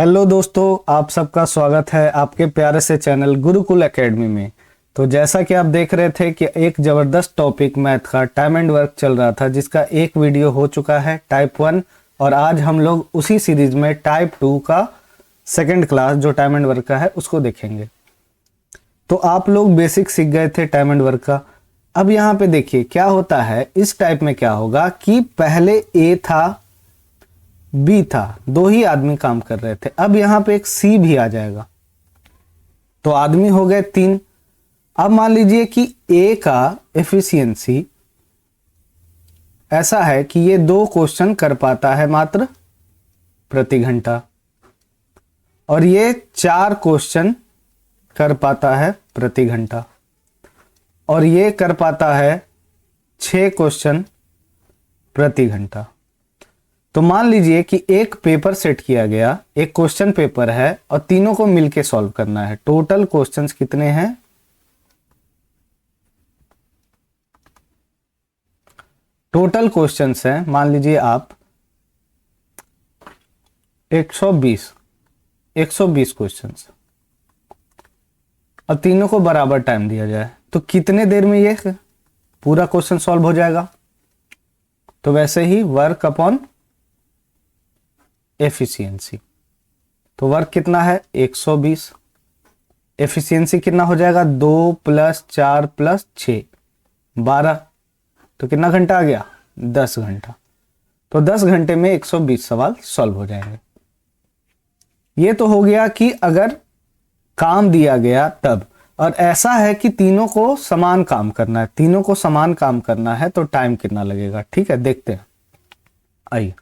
Hello दोस्तों, आप सबका स्वागत है आपके प्यारे से चैनल गुरुकुल एकेडमी में। तो जैसा कि आप देख रहे थे कि एक ज़बरदस्त टॉपिक मैथ का टाइम एंड वर्क चल रहा था, जिसका एक वीडियो हो चुका है टाइप 1, और आज हम लोग उसी सीरीज में टाइप 2 का सेकंड क्लास जो टाइम एंड वर्क का है उसको देखेंगे। तो आप लोग बेसिक सीख गए थे टाइम एंड वर्क का। अब यहाँ पे देखिए क्या होता है, इस टाइप में क्या होगा कि पहले ए था, बी था, दो ही आदमी काम कर रहे थे। अब यहां पे एक सी भी आ जाएगा तो आदमी हो गए 3। अब मान लीजिए कि ए का एफिशिएंसी ऐसा है कि ये 2 क्वेश्चन कर पाता है मात्र प्रति घंटा, और ये 4 क्वेश्चन कर पाता है प्रति घंटा, और ये कर पाता है 6 क्वेश्चन प्रति घंटा। तो मान लीजिए कि एक पेपर सेट किया गया, एक क्वेश्चन पेपर है और तीनों को मिलके सॉल्व करना है। टोटल क्वेश्चंस कितने हैं? टोटल क्वेश्चंस हैं, मान लीजिए आप 120 क्वेश्चंस, और तीनों को बराबर टाइम दिया जाए तो कितने देर में ये पूरा क्वेश्चन सॉल्व हो जाएगा? तो वैसे ही वर्क अपॉन एफिशिएंसी, तो वर्क कितना है 120, एफिशिएंसी कितना हो जाएगा 2 + 4 + 6 12, तो कितना घंटा आ गया 10 घंटा। तो 10 घंटे में 120 सवाल सॉल्व हो जाएंगे। ये तो हो गया कि अगर काम दिया गया तब, और ऐसा है कि तीनों को समान काम करना है, तीनों को समान काम करना है तो टाइम कितना लगेगा, ठीक है देखते हैं। आइए,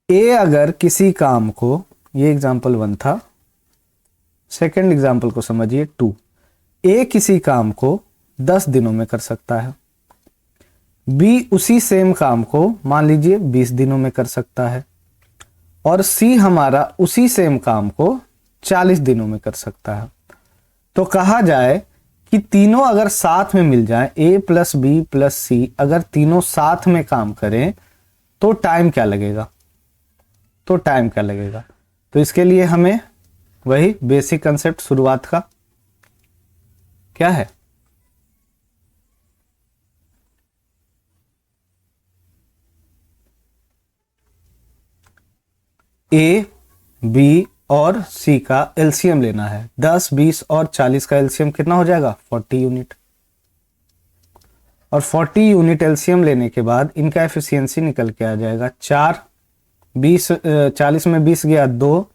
ए अगर किसी काम को, ये एग्जाम्पल 1 था, सेकंड एग्जाम्पल को समझिए 2। ए किसी काम को 10 दिनों में कर सकता है, बी उसी सेम काम को मान लीजिए 20 दिनों में कर सकता है, और सी हमारा उसी सेम काम को 40 दिनों में कर सकता है। तो कहा जाए कि तीनों अगर साथ में मिल जाए, ए + बी + सी, अगर तीनों साथ में काम करें तो टाइम क्या लगेगा? तो इसके लिए हमें वही बेसिक कंसेप्ट शुरुआत का क्या है, ए, बी और सी का एलसीएम लेना है। 10, 20 और 40 का एलसीएम कितना हो जाएगा 40 यूनिट, और 40 यूनिट एलसीएम लेने के बाद इनका एफिशिएंसी निकल के आ जाएगा 4, 40 में 20 गया 2,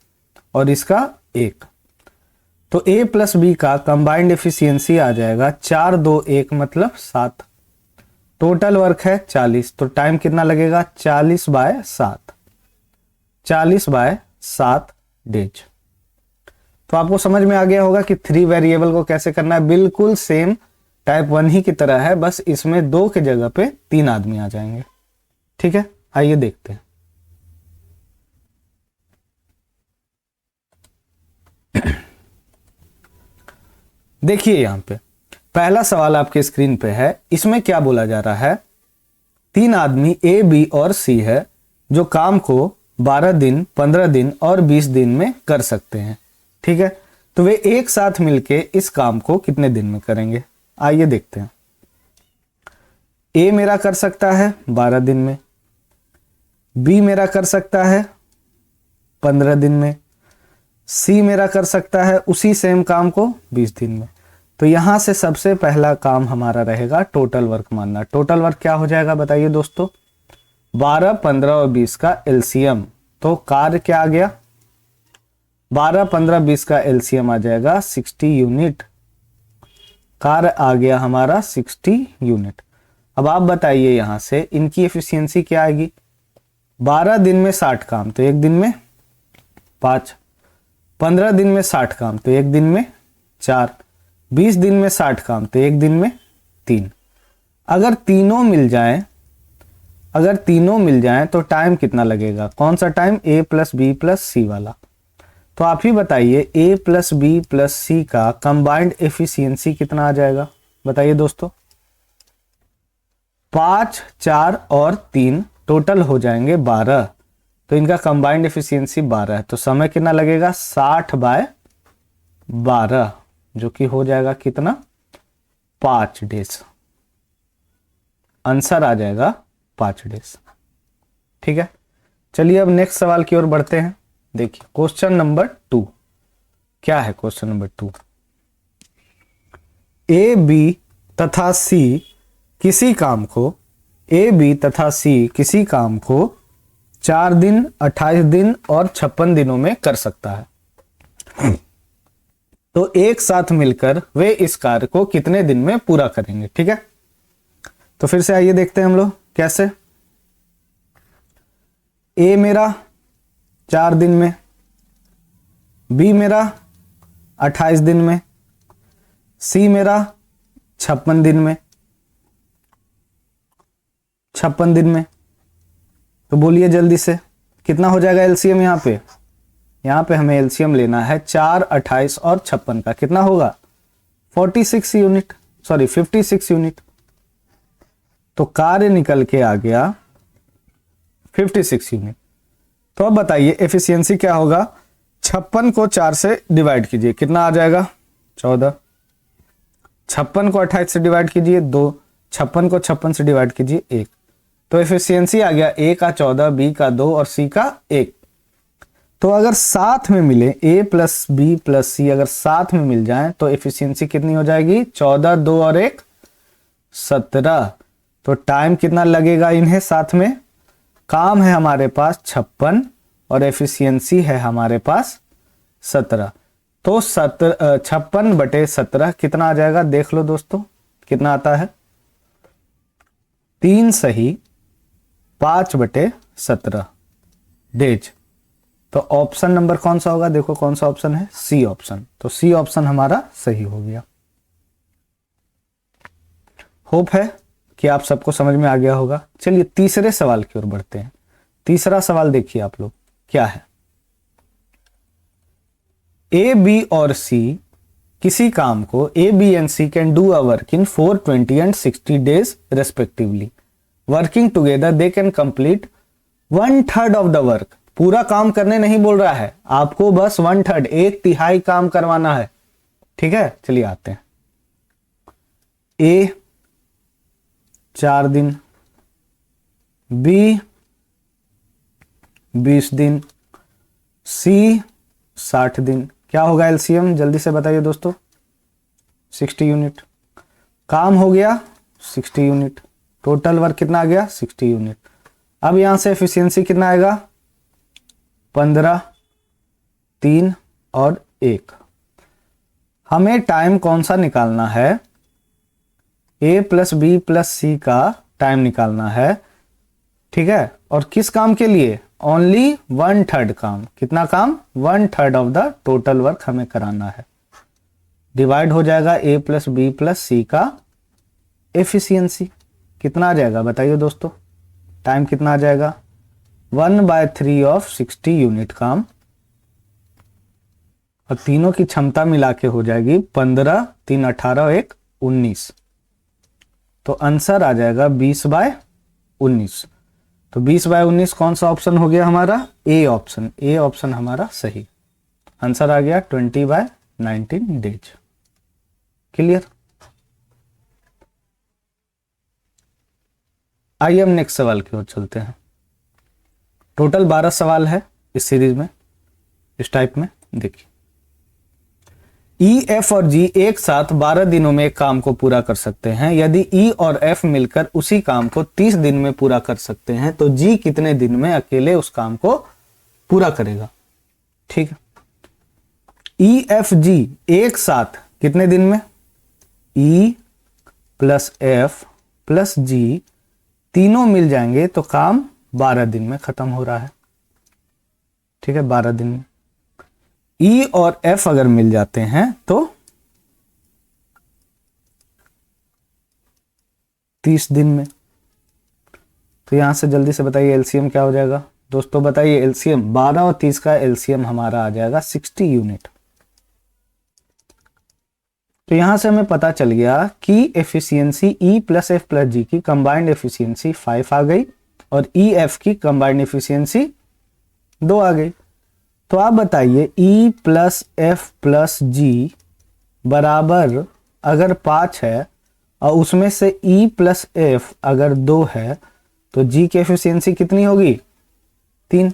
और इसका 1। तो ए + बी का कंबाइंड एफिशिएंसी आ जाएगा 4, 2, 1 मतलब 7। टोटल वर्क है 40, तो टाइम कितना लगेगा 40/7, 40/7 डेज। तो आपको समझ में आ गया होगा कि 3 वेरिएबल को कैसे करना है। बिल्कुल सेम टाइप 1 ही की तरह है, बस इसमें 2 के जगह पे 3 आदमी आ जाएंगे, ठीक है। आइए देखते हैं। देखिए यहां पे पहला सवाल आपके स्क्रीन पे है। इसमें क्या बोला जा रहा है, 3 आदमी ए, बी और सी है जो काम को 12 दिन, 15 दिन और 20 दिन में कर सकते हैं, ठीक है। तो वे एक साथ मिलके इस काम को कितने दिन में करेंगे? आइए देखते हैं। ए मेरा कर सकता है 12 दिन में, बी मेरा कर सकता है 15 दिन में, सी मेरा कर सकता है उसी सेम काम को 20 दिन में। तो यहां से सबसे पहला काम हमारा रहेगा टोटल वर्क मानना। टोटल वर्क क्या हो जाएगा बताइए दोस्तों? 12, 15 और 20 का एलसीएम। तो कार्य क्या आ गया? 12, 15, 20 का एलसीएम आ जाएगा 60 यूनिट। कार्य आ गया हमारा 60 यूनिट। अब आप बताइए यहां से इनकी एफिशिएंसी क्या आएगी? 12 दिन में 60 काम तो एक दिन में 5, 15 दिन में 60 काम तो एक दिन में 4, 20 दिन में 60 काम तो एक दिन में 3। अगर तीनों मिल जाएं तो टाइम कितना लगेगा? कौन सा टाइम? ए + बी + सी वाला। तो आप ही बताइए ए + बी + सी का कंबाइंड एफिशिएंसी कितना आ जाएगा बताइए दोस्तों? 5, 4 और 3 टोटल हो जाएंगे 12। तो इनका कंबाइंड एफिशिएंसी 12 है, तो समय कितना लगेगा 60/12, जो कि हो जाएगा कितना 5 डेज। आंसर आ जाएगा 5 डेज। ठीक है, चलिए अब नेक्स्ट सवाल की ओर बढ़ते हैं। देखिए क्वेश्चन नंबर 2 क्या है। क्वेश्चन नंबर 2, ए बी तथा सी किसी काम को 4 दिन, 28 दिन और 56 दिनों में कर सकता है, तो एक साथ मिलकर वे इस कार्य को कितने दिन में पूरा करेंगे। ठीक है, तो फिर से आइए देखते हैं हम लोग कैसे। ए मेरा 4 दिन में, बी मेरा 28 दिन में, सी मेरा 56 दिन में, 56 दिन में। तो बोलिए जल्दी से कितना हो जाएगा एलसीएम। यहाँ पे हमें एलसीएम लेना है 4, 28 और 56 का। कितना होगा 56 यूनिट। तो कार्य निकल के आ गया 56 यूनिट। तो अब बताइए एफिशिएंसी क्या होगा। 56 को 4 से डिवाइड कीजिए, कितना आ जाएगा 14। 56 को 28 से डिवाइड कीजिए 2, 56 को 56 से डिवाइड कीजिए 1। तो एफिशिएंसी आ गया ए का 14, बी का 2 और सी का 1। तो अगर साथ में मिले ए प्लस बी प्लस सी अगर साथ में मिल जाए तो एफिशिएंसी कितनी हो जाएगी 14, 2 और 1 17। तो टाइम कितना लगेगा इन्हें साथ में। काम है हमारे पास 56 और एफिशिएंसी है हमारे पास 17। तो 56/17 कितना आ जाएगा देख लो दोस्तों, कितना आता है 3 सही 5/17 डेज। तो ऑप्शन नंबर कौन सा होगा, देखो कौन सा ऑप्शन है, सी ऑप्शन। तो सी ऑप्शन हमारा सही हो गया। होप है कि आप सबको समझ में आ गया होगा। चलिए तीसरे सवाल की ओर बढ़ते हैं। तीसरा सवाल देखिए आप लोग क्या है। ए बी और सी किसी काम को A B and C can do a work in 420 and 60 days respectively. Working together they can complete 1/3 of the work. पूरा काम करने नहीं बोल रहा है आपको, बस 1/3 1/3 काम करवाना है। ठीक है, चलिए आते हैं। ए 4 दिन, बी 20 दिन, सी 60 दिन। क्या होगा एलसीएम जल्दी से बताइए दोस्तों, 60 यूनिट। काम हो गया 60 यूनिट, टोटल वर्क कितना आ गया 60 यूनिट। अब यहां से एफिशिएंसी कितना आएगा 15, 3 और 1। हमें टाइम कौन सा निकालना है, ए प्लस बी प्लस सी का टाइम निकालना है। ठीक है, और किस काम के लिए, ओनली 1/3 काम। कितना काम 1/3 ऑफ द टोटल वर्क हमें कराना है। डिवाइड हो जाएगा ए प्लस बी प्लस सी का एफिशिएंसी। कितना आ जाएगा बताइए दोस्तों, टाइम कितना आ जाएगा 1/3 ऑफ 60 यूनिट काम। और तीनों की क्षमता मिला के हो जाएगी 15, 3 18 और 1 19। तो आंसर आ जाएगा 20/19। तो 20/19 कौन सा ऑप्शन हो गया हमारा, ए ऑप्शन। ए ऑप्शन हमारा सही। आंसर आ गया 20/19 डेज। क्लियर। आइए हम नेक्स्ट सवाल की ओर चलते हैं। टोटल 12 सवाल है इस सीरीज में, इस टाइप में। देखिए ई, एफ और जी एक साथ 12 दिनों में एक काम को पूरा कर सकते हैं। यदि ई और एफ मिलकर उसी काम को 30 दिन में पूरा कर सकते हैं तो जी कितने दिन में अकेले उस काम को पूरा करेगा। ठीक है, ई एफ जी एक साथ कितने दिन में, ई प्लस एफ प्लस जी तीनों मिल जाएंगे तो काम 12 दिन में खत्म हो रहा है। ठीक है, 12 दिन में। ई और एफ अगर मिल जाते हैं तो 30 दिन में। तो यहां से जल्दी से बताइए एलसीएम क्या हो जाएगा दोस्तों, बताइए एलसीएम। 12 और 30 का एलसीएम हमारा आ जाएगा 60 यूनिट। तो यहां से हमें पता चल गया कि efficiency E plus F plus G की कंबाइंड एफिशिएंसी 5 आ गई और ई एफ की कंबाइंड एफिशिएंसी 2 आ गई। तो आप बताइए E plus F plus G बराबर अगर 5 है और उसमें से E प्लस एफ अगर 2 है तो G की एफिशिएंसी कितनी होगी? 3।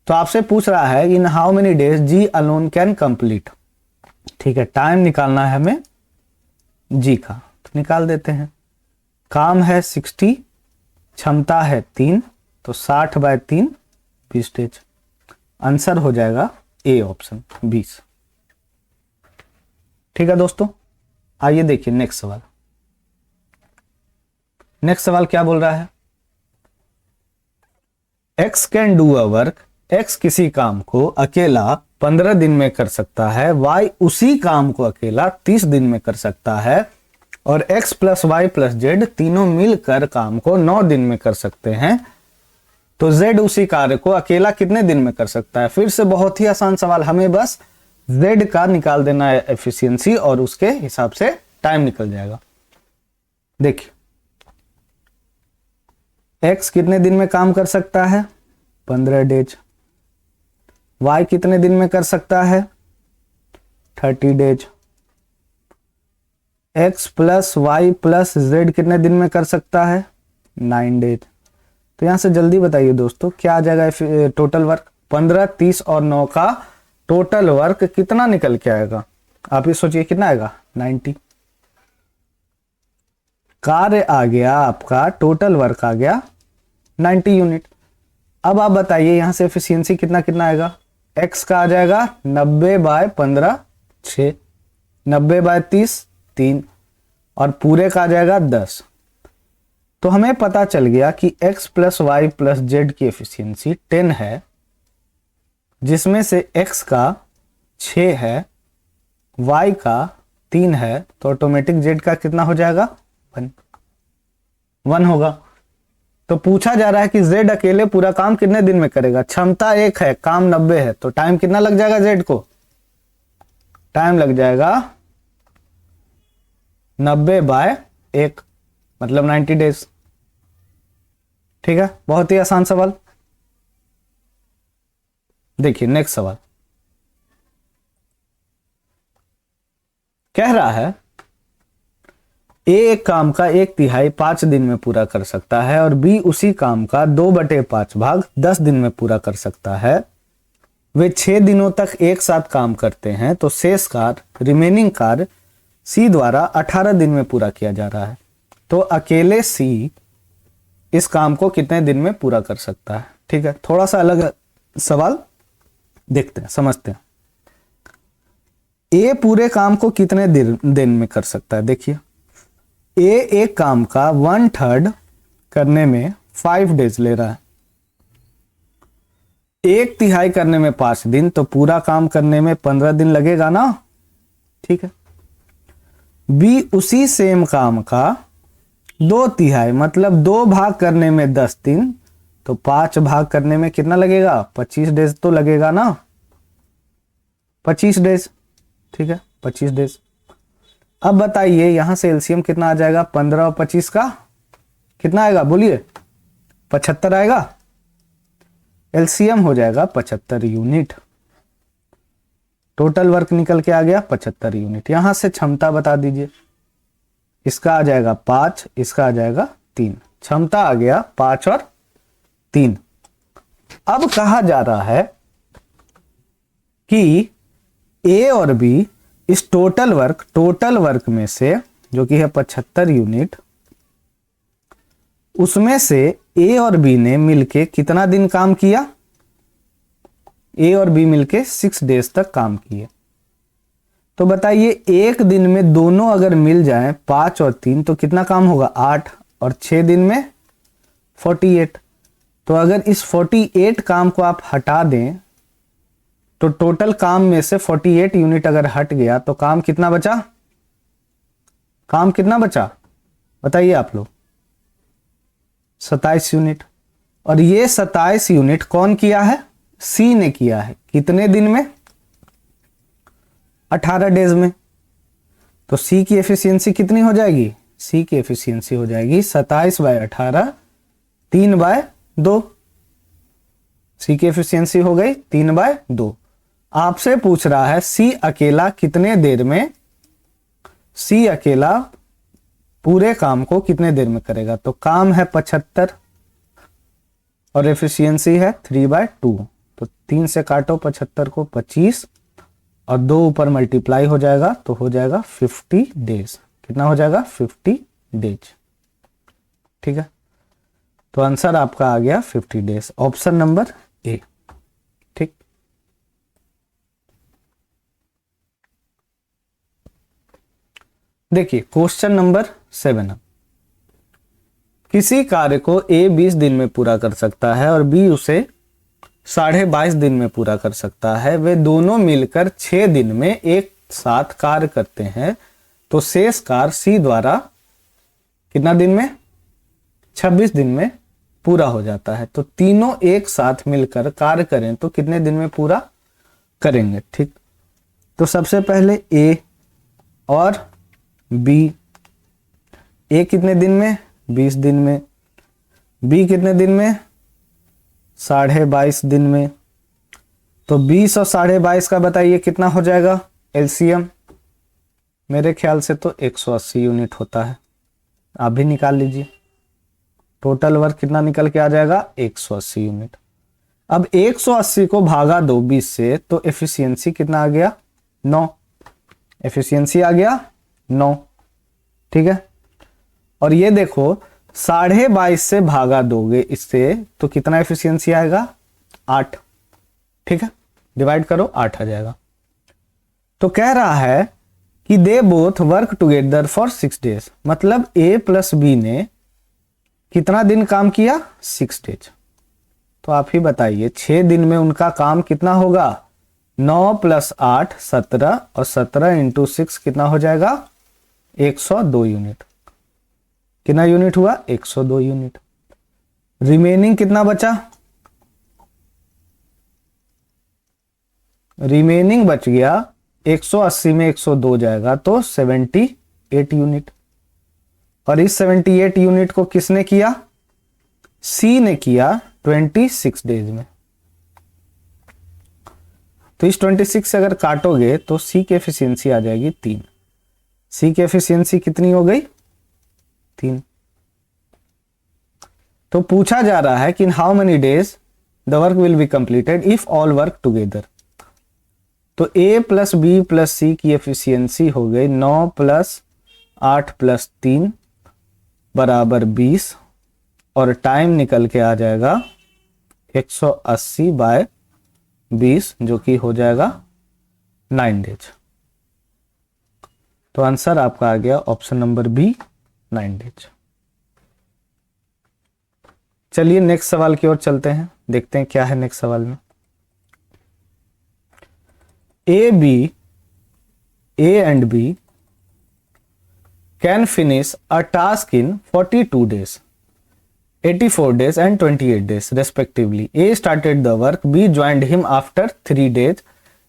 तो आपसे पूछ रहा है in how many days G alone can complete. ठीक है, टाइम निकालना है हमें G का, तो निकाल देते हैं। काम है 60, क्षमता है 3, तो 60/3 20 डेज। आंसर हो जाएगा ए ऑप्शन 20। ठीक है दोस्तों, आइए देखिए नेक्स्ट सवाल। नेक्स्ट सवाल क्या बोल रहा है? X can do a work, X किसी काम को अकेला 15 दिन में कर सकता है, Y उसी काम को अकेला 30 दिन में कर सकता है और X plus Y plus Z तीनों मिलकर काम को 9 दिन में कर सकते हैं, तो Z उसी कार्य को अकेला कितने दिन में कर सकता है? फिर से बहुत ही आसान सवाल, हमें बस Z का निकाल देना है एफिशिएंसी और उसके हिसाब से टाइम निकल जाएगा। देखिए X कितने दिन में काम कर सकता है? 15 डेज। Y कितने दिन में कर सकता है? 30 days. X plus Y plus Z कितने दिन में कर सकता है? 9 डेज। तो यहां से जल्दी बताइए दोस्तों क्या आ जाएगा टोटल वर्क? 15, 30 और 9 का टोटल वर्क कितना निकल के आएगा? आप ये सोचिए कितना आएगा? 90। कार्य आ गया आपका, टोटल वर्क आ गया 90 यूनिट। अब आप बताइए यहां से एफिशिएंसी कितना कितना आएगा? X का आ जाएगा 90/15 6, 90/30 3 और पूरे का आ जाएगा 10। तो हमें पता चल गया कि X plus Y plus Z की एफिशिएंसी 10 है, जिसमें से X का 6 है, Y का 3 है, तो ऑटोमेटिक Z का कितना हो जाएगा? 1 होगा। तो पूछा जा रहा है कि Z अकेले पूरा काम कितने दिन में करेगा? क्षमता 1 है, काम 90 है, तो टाइम कितना लग जाएगा Z को? टाइम लग जाएगा 90/1 मतलब 90 डेज। ठीक है, बहुत ही आसान सवाल। देखिए नेक्स्ट सवाल कह रहा है A एक काम का 1/3 5 दिन में पूरा कर सकता है और B उसी काम का 2/5 भाग 10 दिन में पूरा कर सकता है। वे 6 दिनों तक एक साथ काम करते हैं, तो शेष कार्य रिमेनिंग कार्य C द्वारा 18 दिन में पूरा किया जा रहा है। तो अकेले C इस काम को कितने दिन में पूरा कर सकता है? ठीक है, थोड़ा सा अलग सवाल देखते हैं, समझते हैं। A पूरे काम को कितने दिन में कर सकता है? देखिए A एक काम का 1/3 करने में 5 डेज ले रहा है, 1/3 करने में 5 दिन, तो पूरा काम करने में 15 दिन लगेगा ना। ठीक है, B उसी सेम काम का 2/3 मतलब 2 भाग करने में 10 दिन, तो 5 भाग करने में कितना लगेगा? 25 डेज तो लगेगा ना, 25 डेज। ठीक है, 25 डेज। अब बताइए यहां से एलसीएम कितना आ जाएगा? 15 और 25 का कितना आएगा? बोलिए 75 आएगा। एलसीएम हो जाएगा 75 यूनिट। टोटल वर्क निकल के आ गया 75 यूनिट। यहां से क्षमता बता दीजिए। इसका आ जाएगा 5, इसका आ जाएगा 3। क्षमता आ गया 5 और 3। अब कहा जा रहा है कि A और B इस टोटल वर्क में से जो कि है 75 यूनिट, उसमें से A और B ने मिलके कितना दिन काम किया? A और B मिलके 6 डेज तक काम किए। तो बताइए एक दिन में दोनों अगर मिल जाएं 5 और 3 तो कितना काम होगा? 8 और 6 दिन में 48। तो अगर इस 48 काम को आप हटा दें तो टोटल काम में से 48 यूनिट अगर हट गया तो काम कितना बचा? काम कितना बचा बताइए आप लोग? 27 यूनिट। और ये 27 यूनिट कौन किया है? सी ने किया है। कितने दिन में? 18 डेज में। तो सी की एफिशिएंसी कितनी हो जाएगी? सी की एफिशिएंसी हो जाएगी 27/18 3/2। सी की एफिशिएंसी हो गई 3/2। आपसे पूछ रहा है सी अकेला कितने देर में, सी अकेला पूरे काम को कितने देर में करेगा। तो काम है 75 और एफिशिएंसी है 3/2। तो 3 से काटो 75 को, 25 और 2 ऊपर मल्टीप्लाई हो जाएगा तो हो जाएगा 50 डेज। कितना हो जाएगा 50 डेज। ठीक है, तो आंसर आपका आ गया 50 डेज, ऑप्शन नंबर ए। ठीक, देखिए क्वेश्चन नंबर 7। किसी कार्य को ए 20 दिन में पूरा कर सकता है और बी उसे 22.5 दिन में पूरा कर सकता है। वे दोनों मिलकर 6 दिन में एक साथ कार्य करते हैं, तो शेष कार्य सी द्वारा कितना दिन में, 26 दिन में पूरा हो जाता है। तो तीनों एक साथ मिलकर कार्य करें तो कितने दिन में पूरा करेंगे। ठीक, तो सबसे पहले ए और बी, ए कितने दिन में, 20 दिन में, बी कितने दिन में, 22.5 दिन में। तो 20 और 22.5 का बताइए कितना हो जाएगा एलसीएम। मेरे ख्याल से तो 180 यूनिट होता है, आप भी निकाल लीजिए। टोटल वर्क कितना निकल के आ जाएगा 180 यूनिट। अब 180 को भागा दो 20 से तो एफिशिएंसी कितना आ गया 9, एफिशिएंसी आ गया 9। ठीक है, और ये देखो 22.5 से भागा दोगे इससे तो कितना एफिशिएंसी आएगा 8। ठीक है, डिवाइड करो 8 आ जाएगा। तो कह रहा है कि they both work together for 6 days, मतलब ए प्लस बी ने कितना दिन काम किया 6 डेज। तो आप ही बताइए 6 दिन में उनका काम कितना होगा, 9 + 8 17 और 17 × 6 कितना हो जाएगा 102 यूनिट। कितना यूनिट हुआ 102 यूनिट। रिमेनिंग कितना बचा, रिमेनिंग बच गया 180 में 102 जाएगा तो 78 यूनिट। और इस 78 यूनिट को किसने किया, सी ने किया 26 डेज में। तो इस 26 से अगर काटोगे तो सी की एफिशिएंसी आ जाएगी 3। सी की एफिशिएंसी कितनी हो गई 3। तो पूछा जा रहा है कि इन how many days the work will be completed if all work together. तो a + b + c की एफिशिएंसी हो गई 9 + 8 + 3 = 20 और टाइम निकल के आ जाएगा 180/20 जो कि हो जाएगा 9 डेज। तो आंसर आपका आ गया ऑप्शन नंबर बी 9 डेज। चलिए नेक्स्ट सवाल की ओर चलते हैं, देखते हैं क्या है नेक्स्ट सवाल में। A and B can finish a task in 42 days, 84 days and 28 days respectively. A started the work, B joined him after 3 days.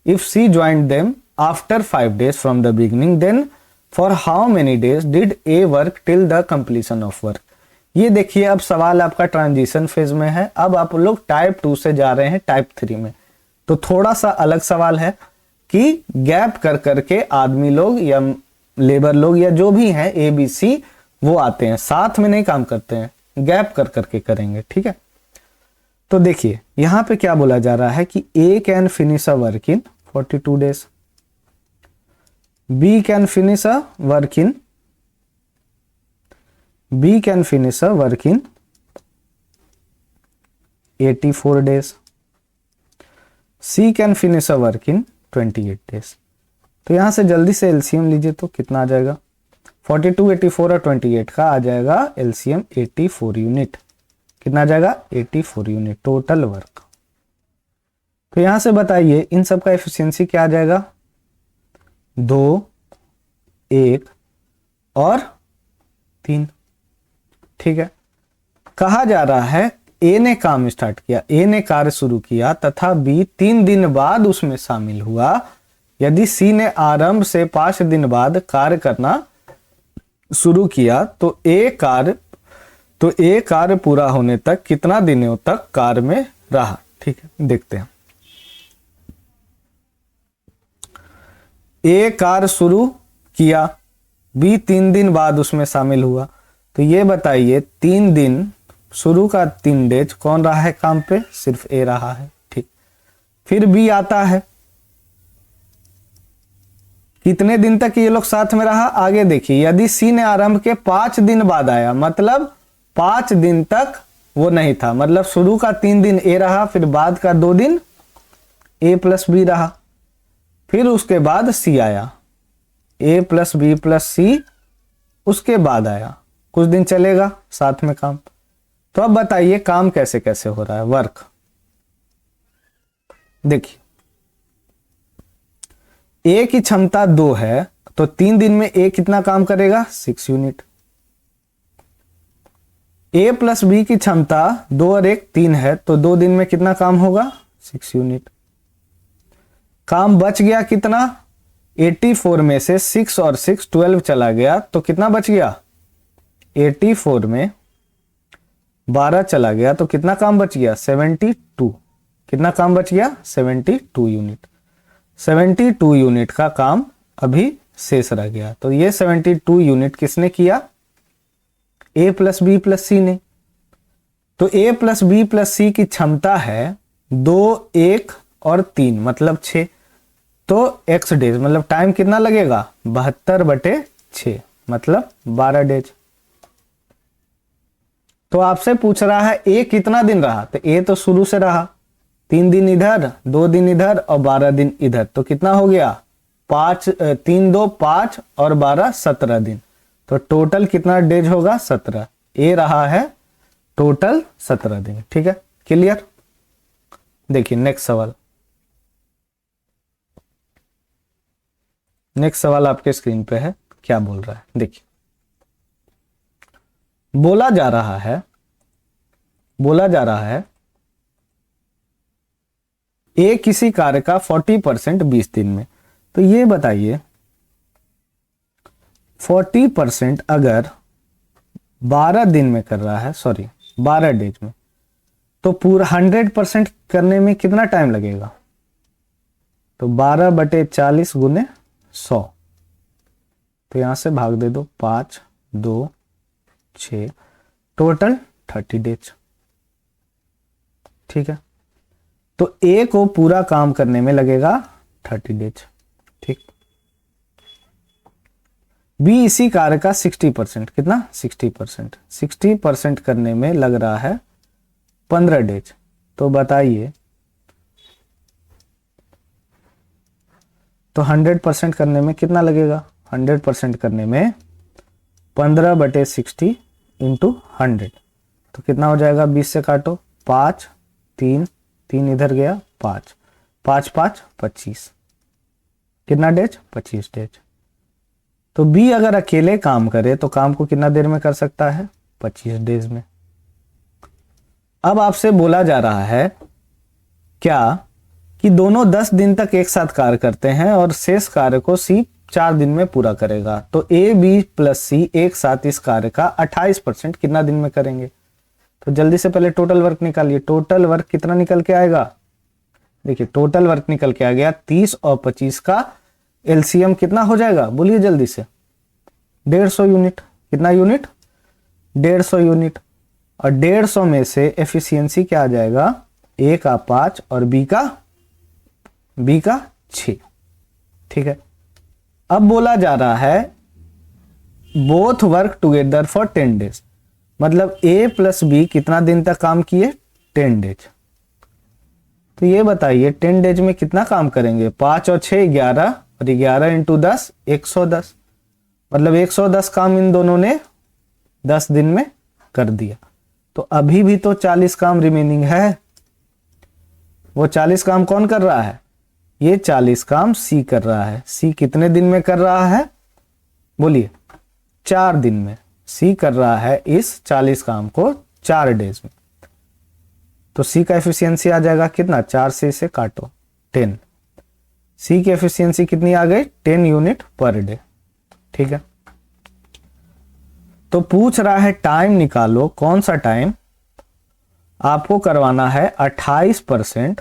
If C joined them after 5 days from the beginning, then for how many days did A work till the completion of work? ये देखिए अब सवाल आपका transition phase में है। अब आप लोग टाइप 2 से जा रहे हैं टाइप 3 में, तो थोड़ा सा अलग सवाल है कि गैप कर करके आदमी लोग या लेबर लोग या जो भी हैं ए बी सी वो आते हैं, साथ में नहीं काम करते हैं, गैप कर करके करेंगे। ठीक है, तो देखिए यहां पे क्या बोला जा रहा है कि A can finish a work in 42 days, B can finish a work in 84 days, C can finish a work in 28 days. तो यहां से जल्दी से एलसीएम लीजिए तो कितना आ जाएगा 42, 84 और 28 का आ जाएगा एलसीएम 84 यूनिट। कितना आ जाएगा 84 यूनिट टोटल वर्क। तो यहां से बताइए इन सब का एफिशिएंसी क्या आ जाएगा 2, 1 और 3। ठीक है, कहा जा रहा है ए ने काम स्टार्ट किया, ए ने कार्य शुरू किया तथा बी 3 दिन बाद उसमें शामिल हुआ। यदि सी ने आरंभ से 5 दिन बाद कार्य करना शुरू किया तो ए कार्य पूरा होने तक कितना दिनों तक कार्य में रहा। ठीक है, देखते हैं। ए कार्य शुरू किया, बी 3 दिन बाद उसमें शामिल हुआ। तो ये बताइए 3 दिन, शुरू का 3 डेज कौन रहा है काम पे? सिर्फ ए रहा है। ठीक, फिर बी आता है, कितने दिन तक ये लोग साथ में रहा? आगे देखिए, यदि सी ने आरंभ के 5 दिन बाद आया, मतलब 5 दिन तक वो नहीं था, मतलब शुरू का 3 दिन ए रहा, फिर बाद का 2 दिन ए प्लस बी रहा, फिर उसके बाद सी आया, ए प्लस बी प्लस सी उसके बाद आया, कुछ दिन चलेगा साथ में काम। तो अब बताइए काम कैसे कैसे हो रहा है, वर्क। देखिए ए की क्षमता 2 है, तो 3 दिन में ए कितना काम करेगा? 6 यूनिट। ए प्लस बी की क्षमता 2 और 1 3 है, तो 2 दिन में कितना काम होगा? 6 यूनिट। काम बच गया कितना? 84 में से 6 और 6 12 चला गया, तो कितना बच गया? 84 में 12 चला गया, तो कितना काम बच गया? 72। कितना काम बच गया? 72 यूनिट। 72 यूनिट का काम अभी शेष रह गया। तो ये 72 यूनिट किसने किया? ए प्लस बी प्लस सी ने। तो ए प्लस बी प्लस सी की क्षमता है 2, 1 और 3, मतलब 6। तो x डेज, मतलब टाइम कितना लगेगा? 72/6, मतलब 12 डेज। तो आपसे पूछ रहा है ए कितना दिन रहा? तो ए तो शुरू से रहा, 3 दिन इधर, 2 दिन इधर और 12 दिन इधर, तो कितना हो गया? 3 2 5 और 12 17 दिन। तो टोटल कितना डेज होगा? 17। ए रहा है टोटल 17 दिन। ठीक है, क्लियर। देखिए नेक्स्ट सवाल। नेक्स्ट सवाल आपके स्क्रीन पे है, क्या बोल रहा है देखिए। बोला जा रहा है ए किसी कार्य का 40% 20 दिन में। तो ये बताइए 40% अगर 12 दिन में कर रहा है, सॉरी 12 डेज में, तो पूरा 100% करने में कितना टाइम लगेगा? तो 12/40 गुने 100, तो यहां से भाग दे दो, 5 2 6, टोटल 30 डेज। ठीक है, तो ए को पूरा काम करने में लगेगा 30 डेज। ठीक, बी इसी कार्य का 60%, कितना? 60% करने में लग रहा है 15 डेज। तो बताइए, तो 100% करने में कितना लगेगा? 100% करने में 15/60 इंटू 100, तो कितना हो जाएगा? 20 से काटो, 5 3 3 इधर गया, 5 5 5 25, कितना डेज? 25 डेज। तो बी अगर अकेले काम करे तो काम को कितना देर में कर सकता है? 25 डेज में। अब आपसे बोला जा रहा है क्या कि दोनों 10 दिन तक एक साथ कार्य करते हैं और शेष कार्य को सी 4 दिन में पूरा करेगा। तो ए बी प्लस सी एक साथ इस कार्य का 28% कितना दिन में करेंगे? तो जल्दी से पहले टोटल वर्क निकालिए। टोटल वर्क कितना निकल के आएगा? देखिए टोटल वर्क निकल के आ गया 30 और 25 का एलसीएम कितना हो जाएगा? बोलिए जल्दी से। 150 यूनिट। कितना यूनिट? 150 यूनिट। और 150 में से एफिशिएंसी क्या आ जाएगा? ए का 5 और बी का 6। ठीक है, अब बोला जा रहा है both work together for 10 days, मतलब ए प्लस बी कितना दिन तक काम किए? 10 डेज। तो ये बताइए 10 डेज में कितना काम करेंगे? 5 और 6 11, और 11 इंटू 10 110, मतलब 110 काम इन दोनों ने 10 दिन में कर दिया। तो अभी भी तो 40 काम रिमेनिंग है। वो 40 काम कौन कर रहा है? ये 40 काम सी कर रहा है। सी कितने दिन में कर रहा है? बोलिए। 4 दिन में। सी कर रहा है इस 40 काम को 4 डेज में। तो सी का एफिशिएंसी आ जाएगा कितना? 4 से इसे काटो 10। सी की एफिशिएंसी कितनी आ गई? 10 यूनिट पर डे। ठीक है, तो पूछ रहा है टाइम निकालो। कौन सा टाइम? आपको करवाना है 28%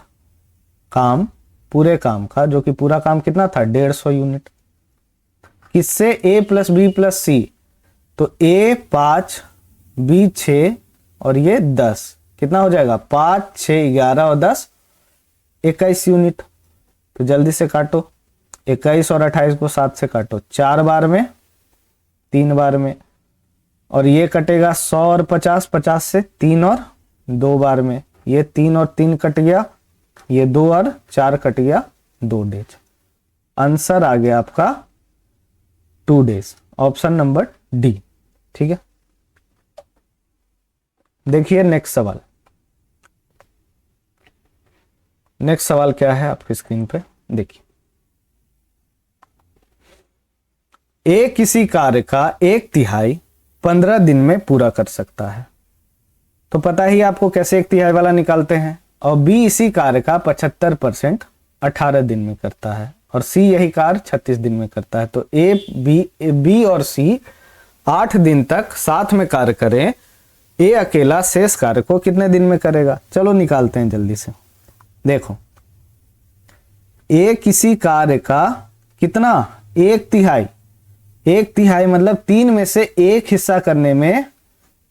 काम, पूरे काम का, जो कि पूरा काम कितना था 150 यूनिट। किससे? A प्लस बी प्लस सी। तो A 5, B 6 और ये 10, कितना हो जाएगा 5 6 11 और 10 21 यूनिट। तो जल्दी से काटो, 21 और 28 को 7 से काटो, 4 बार में 3 बार में, और ये कटेगा 100 और 50, 50 से 3 और 2 बार में, ये 3 और 3 कट गया, ये 2 और 4 कट गया, 2 डेज। आंसर आ गया आपका 2 डेज, ऑप्शन नंबर डी। ठीक है, देखिए नेक्स्ट सवाल। नेक्स्ट सवाल क्या है आपकी स्क्रीन पे देखिए। ए किसी कार्य का 1/3 15 दिन में पूरा कर सकता है, तो पता ही आपको कैसे 1/3 वाला निकालते हैं। और बी इसी कार्य का 75% 18 दिन में करता है, और सी यही कार्य 36 दिन में करता है। तो बी और सी 8 दिन तक साथ में कार्य करें, ए अकेला शेष कार्य को कितने दिन में करेगा? चलो निकालते हैं जल्दी से। देखो, ए किसी कार्य का कितना 1/3, 1/3 मतलब 3 में से 1 हिस्सा करने में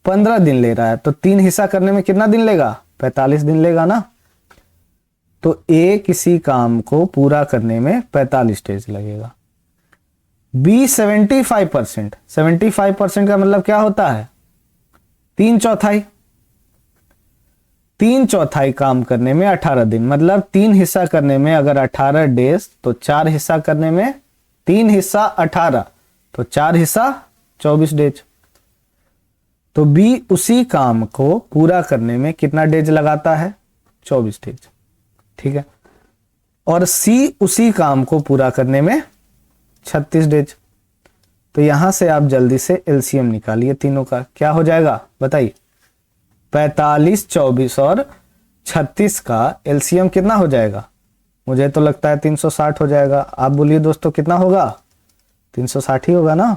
15 दिन ले रहा है, तो 3 हिस्सा करने में कितना दिन लेगा? 45 दिन लेगा ना। तो ए किसी काम को पूरा करने में 45 डेज लगेगा। बी 75%, 75% का मतलब क्या होता है? 3/4, 3/4 काम करने में 18 दिन, मतलब 3 हिस्सा करने में अगर 18 डेज, तो 4 हिस्सा करने में 3 हिस्सा 18, तो 4 हिस्सा 24 डेज। तो बी उसी काम को पूरा करने में कितना डेज लगाता है? 24 डेज। ठीक है, और सी उसी काम को पूरा करने में 36 डेज। तो यहां से आप जल्दी से एलसीएम निकालिए तीनों का, क्या हो जाएगा बताइए? 45, 24 और 36 का एलसीएम कितना हो जाएगा? मुझे तो लगता है 360 हो जाएगा। आप बोलिए दोस्तों कितना होगा? 360 ही होगा ना।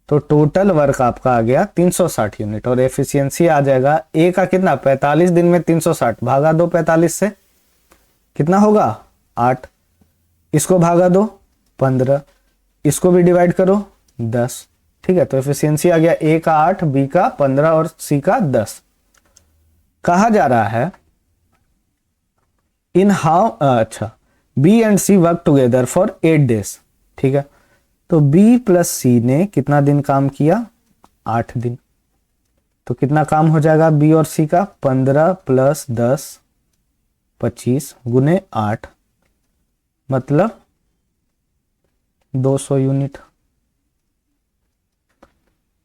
तो टोटल वर्क आपका आ गया 360 यूनिट, और एफिशिएंसी आ जाएगा ए का कितना? 45 दिन में 360 भागा दो 45 से, कितना होगा? 8। इसको भागा दो 15, इसको भी डिवाइड करो 10। ठीक है, तो एफिशिएंसी आ गया ए का 8, बी का 15 और सी का 10। कहा जा रहा है इन हाउ, अच्छा, B and C work together for 8 days. ठीक है, तो बी प्लस सी ने कितना दिन काम किया? 8 दिन। तो कितना काम हो जाएगा बी और सी का? 15 प्लस 10 25 गुने 8, मतलब 200 यूनिट।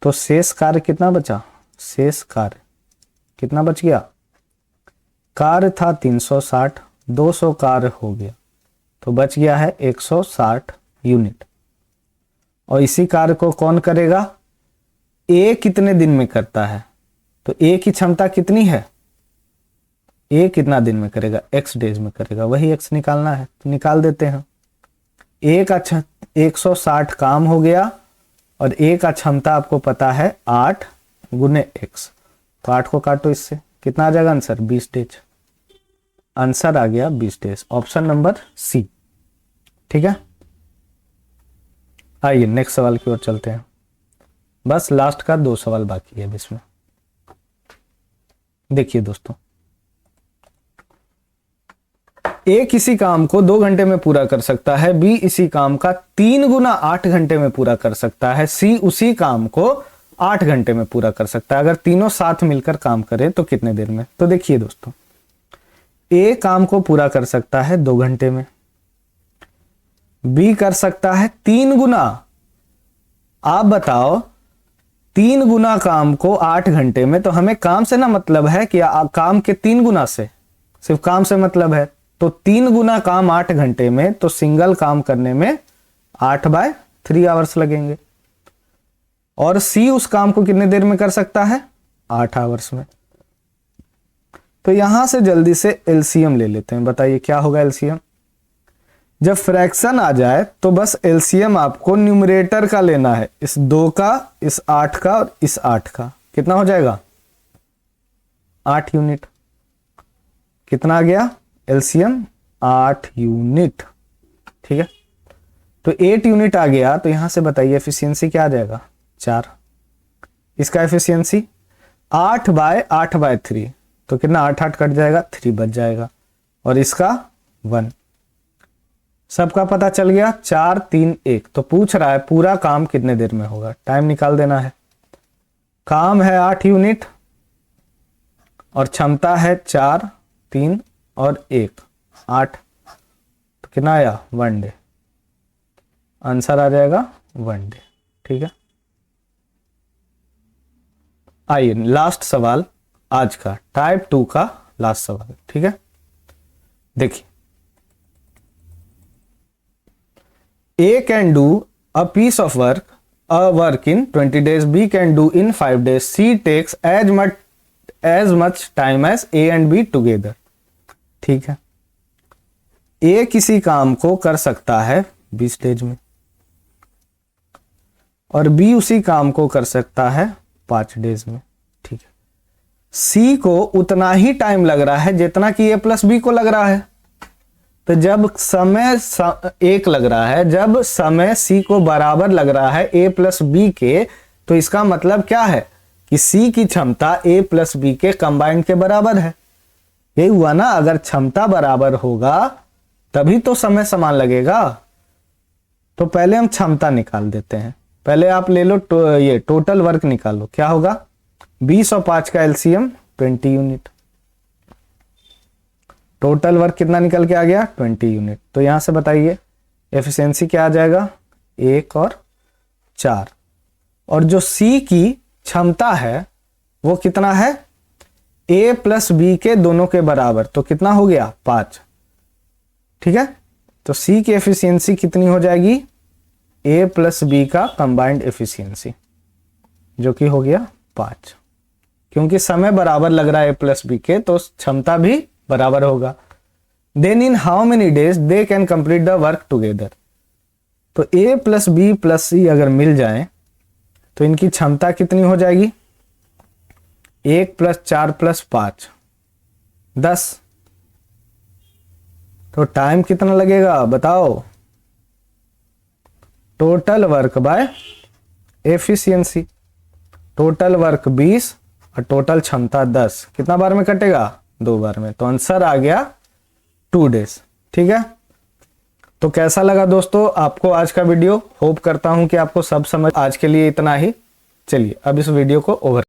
तो शेष कार्य कितना बचा? शेष कार्य कितना बच गया? कार्य था 360, 200 कार्य हो गया, तो बच गया है 160 यूनिट। और इसी कार्य को कौन करेगा? ए कितने दिन में करता है? तो ए की क्षमता कितनी है? ए कितना दिन में करेगा? x डेज में करेगा, वही x निकालना है, तो निकाल देते हैं। ए का 160 काम हो गया, और ए का क्षमता आपको पता है 8 गुने x, तो 8 को काटो इससे, कितना आ जाएगा आंसर? 20 डेज। आंसर आ गया 20 डेज, ऑप्शन नंबर सी। ठीक है, आइए नेक्स्ट सवाल की ओर चलते हैं। बस लास्ट का 2 सवाल बाकी है इसमें। देखिए दोस्तों, ए किसी काम को 2 घंटे में पूरा कर सकता है, बी इसी काम का 3 गुना 8 घंटे में पूरा कर सकता है, सी उसी काम को 8 घंटे में पूरा कर सकता है। अगर तीनों साथ मिलकर काम करें तो कितने देर में? तो देखिए दोस्तों, ए काम को पूरा कर सकता है 2 घंटे में, बी कर सकता है 3 गुना। आप बताओ 3 गुना काम को 8 घंटे में, तो हमें काम से ना मतलब है कि काम के 3 गुना से, सिर्फ काम से मतलब है। तो 3 गुना काम 8 घंटे में, तो सिंगल काम करने में 8/3 आवर्स लगेंगे। और सी उस काम को कितने देर में कर सकता है? 8 आवर्स में। तो यहां से जल्दी से एलसीएम ले लेते हैं। बताइए क्या होगा एलसीएम? जब फ्रैक्शन आ जाए तो बस एलसीएम आपको न्यूमरेटर का लेना है, इस 2 का, इस 8 का और इस 8 का। कितना हो जाएगा? 8 यूनिट। कितना आ गया एलसीएम 8 यूनिट। ठीक है, तो 8 यूनिट आ गया, तो यहां से बताइए एफिशिएंसी क्या आ जाएगा 4। इसका एफिशिएंसी 8/8/3, तो कितना 8 कट जाएगा, 3 बच जाएगा, और इसका 1। सबका पता चल गया, 4 3 1। तो पूछ रहा है पूरा काम कितने देर में होगा, टाइम निकाल देना है। काम है 8 यूनिट और क्षमता है 4 3 और 1 8, तो कितना आया 1 डे। आंसर आ जाएगा 1 डे। ठीक है, आइए लास्ट सवाल आज का, टाइप 2 का लास्ट सवाल। ठीक है, देखिए, A can do a piece of work in 20 days, B can do in 5 days, C takes as much time as A and B together। ठीक है, A किसी काम को कर सकता है 20 डेज में और B उसी काम को कर सकता है 5 डेज में। ठीक है, C को उतना ही टाइम लग रहा है जितना कि A प्लस B को लग रहा है। तो जब समय एक लग रहा है, जब समय C को बराबर लग रहा है A प्लस B के, तो इसका मतलब क्या है कि C की क्षमता A प्लस B के कंबाइंड के बराबर है। यही हुआ ना, अगर क्षमता बराबर होगा तभी तो समय समान लगेगा। तो पहले हम क्षमता निकाल देते हैं। पहले आप ले लो ये टोटल वर्क निकालो, क्या होगा 20 और 5 का एलसीएम 20 यूनिट। टोटल वर्क कितना निकल के आ गया 20 यूनिट। तो यहां से बताइए एफिशिएंसी क्या आ जाएगा 1 और 4। और जो C की क्षमता है वो कितना है A प्लस B के दोनों के बराबर, तो कितना हो गया 5। ठीक है, तो C की एफिशिएंसी कितनी हो जाएगी A प्लस B का कंबाइंड एफिशिएंसी, जो कि हो गया 5। क्योंकि समय बराबर लग रहा है A प्लस B के, तो क्षमता भी बराबर होगा। Then in how many days they can complete the work together. तो A plus B plus C अगर मिल जाए तो इनकी क्षमता कितनी हो जाएगी 1 + 4 + 5 10। तो टाइम कितना लगेगा बताओ, total work by efficiency. Total work 20 और टोटल क्षमता 10, कितना बार में कटेगा 2 बार में। तो आंसर आ गया 2 डेज। ठीक है, तो कैसा लगा दोस्तों आपको आज का वीडियो। होप करता हूं कि आपको सब समझ। आज के लिए इतना ही। चलिए अब इस वीडियो को ओवर